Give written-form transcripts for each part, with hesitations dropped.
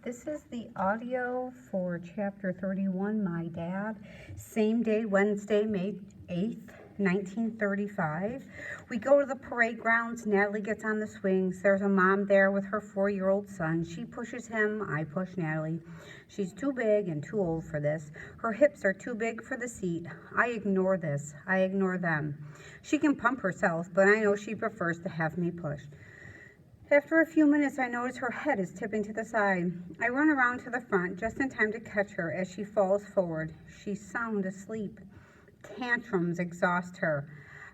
This is the audio for chapter 31, My Dad. Same day, Wednesday, May 8th, 1935. We go to the parade grounds. Natalie gets on the swings. There's a mom there with her 4-year-old son. She pushes him. I push Natalie. She's too big and too old for this. Her hips are too big for the seat. I ignore this. I ignore them. She can pump herself, but I know she prefers to have me push. After a few minutes, I notice her head is tipping to the side. I run around to the front just in time to catch her as she falls forward. She's sound asleep. Tantrums exhaust her.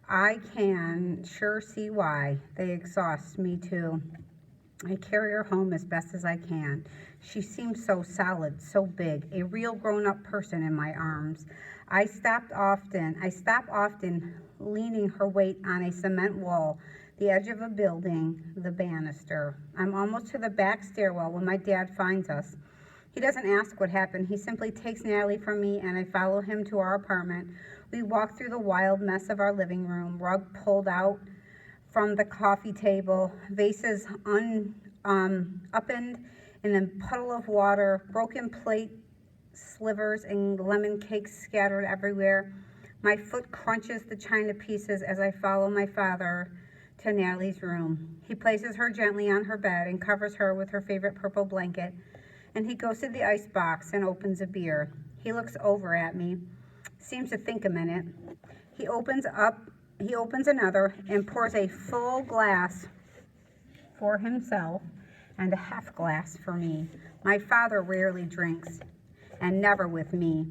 I can sure see why. They exhaust me too. I carry her home as best as I can. She seems so solid, so big, a real grown-up person in my arms. I stop often, leaning her weight on a cement wall, the edge of a building, the banister. I'm almost to the back stairwell when my dad finds us. He doesn't ask what happened. He simply takes Natalie from me, and I follow him to our apartment. We walk through the wild mess of our living room, rug pulled out from the coffee table, vases upend in a puddle of water, broken plate slivers and lemon cakes scattered everywhere. My foot crunches the china pieces as I follow my father to Natalie's room. He places her gently on her bed and covers her with her favorite purple blanket, and he goes to the ice box and opens a beer. He looks over at me, seems to think a minute. He opens another and pours a full glass for himself and a half glass for me. My father rarely drinks, and never with me.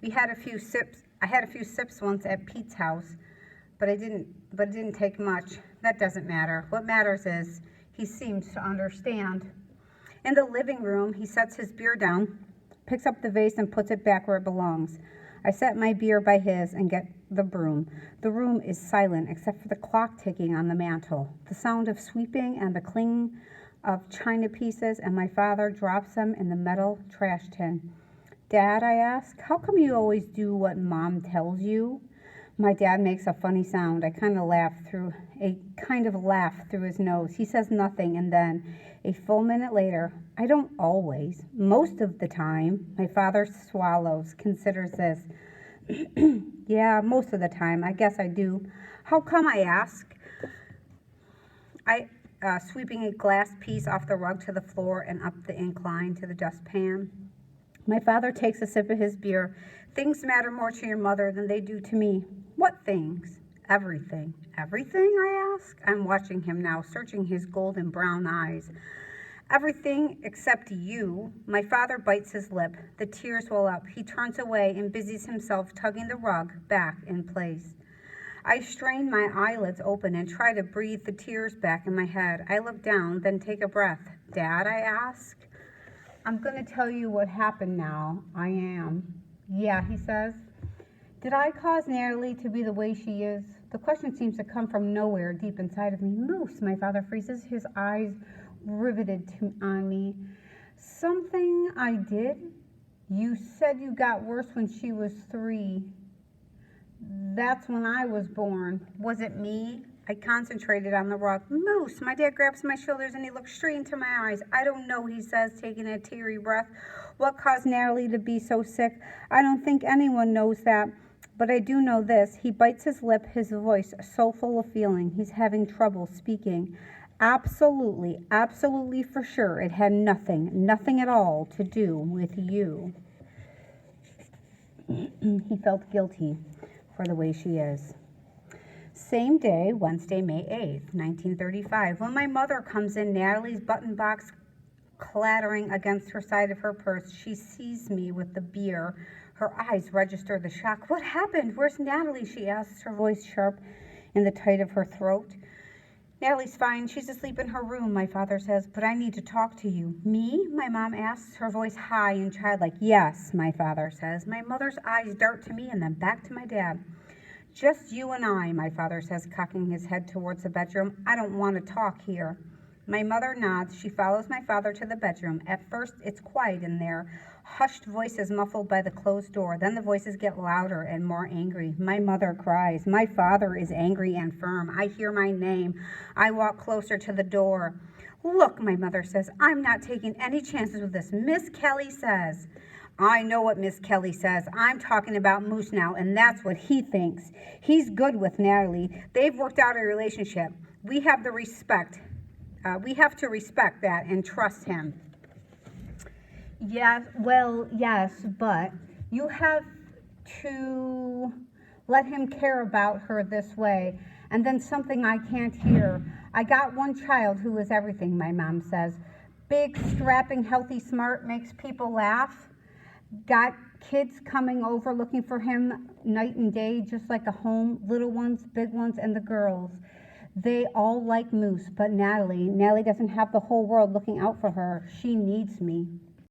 I had a few sips once at Pete's house, but it didn't take much. That doesn't matter. What matters is he seems to understand. In the living room, he sets his beer down, picks up the vase and puts it back where it belongs. I set my beer by his and get the broom. The room is silent except for the clock ticking on the mantel, the sound of sweeping and the cling of china pieces, and my father drops them in the metal trash tin. Dad, I ask, how come you always do what Mom tells you? My dad makes a funny sound. I kind of laugh through his nose. He says nothing, and then, a full minute later, I don't always, most of the time. My father swallows, considers this. Yeah, most of the time. I guess I do. How come, I ask? Sweeping a glass piece off the rug to the floor and up the incline to the dustpan. My father takes a sip of his beer. Things matter more to your mother than they do to me. What things? Everything. Everything, I ask? I'm watching him now, searching his golden brown eyes. Everything except you. My father bites his lip. The tears well up. He turns away and busies himself tugging the rug back in place. I strain my eyelids open and try to breathe the tears back in my head. I look down, then take a breath. Dad, I ask? I'm going to tell you what happened now. I am. Yeah, he says. Did I cause Natalie to be the way she is? The question seems to come from nowhere deep inside of me. Moose, my father freezes, his eyes riveted on me. Something I did? You said you got worse when she was 3. That's when I was born. Was it me? I concentrated on the rug. Moose, my dad grabs my shoulders and he looks straight into my eyes. I don't know, he says, taking a teary breath. What caused Natalie to be so sick? I don't think anyone knows that, but I do know this. He bites his lip, his voice so full of feeling. He's having trouble speaking. Absolutely for sure. It had nothing at all to do with you. He felt guilty for the way she is. Same day, Wednesday, May 8th, 1935. When my mother comes in, Natalie's button box clattering against her side of her purse, she sees me with the beer. Her eyes register the shock. What happened? Where's Natalie? She asks, her voice sharp in the tight of her throat. Natalie's fine. She's asleep in her room, my father says, but I need to talk to you. Me? My mom asks, her voice high and childlike. Yes, my father says. My mother's eyes dart to me and then back to my dad. Just you and I, my father says, cocking his head towards the bedroom. I don't want to talk here. My mother nods. She follows my father to the bedroom. At first, it's quiet in there. Hushed voices muffled by the closed door. Then the voices get louder and more angry. My mother cries. My father is angry and firm. I hear my name. I walk closer to the door. Look, my mother says, I'm not taking any chances with this. Miss Kelly says. I know what Miss Kelly says. I'm talking about Moose now, and that's what he thinks. He's good with Natalie. They've worked out a relationship. We have to respect that and trust him. Yes, well, yes, but you have to let him care about her this way. And then something I can't hear. I got one child who is everything, my mom says. Big, strapping, healthy, smart, makes people laugh. Got kids coming over looking for him night and day, just like a home. Little ones, big ones, and the girls. They all like Moose, but Natalie doesn't have the whole world looking out for her. She needs me.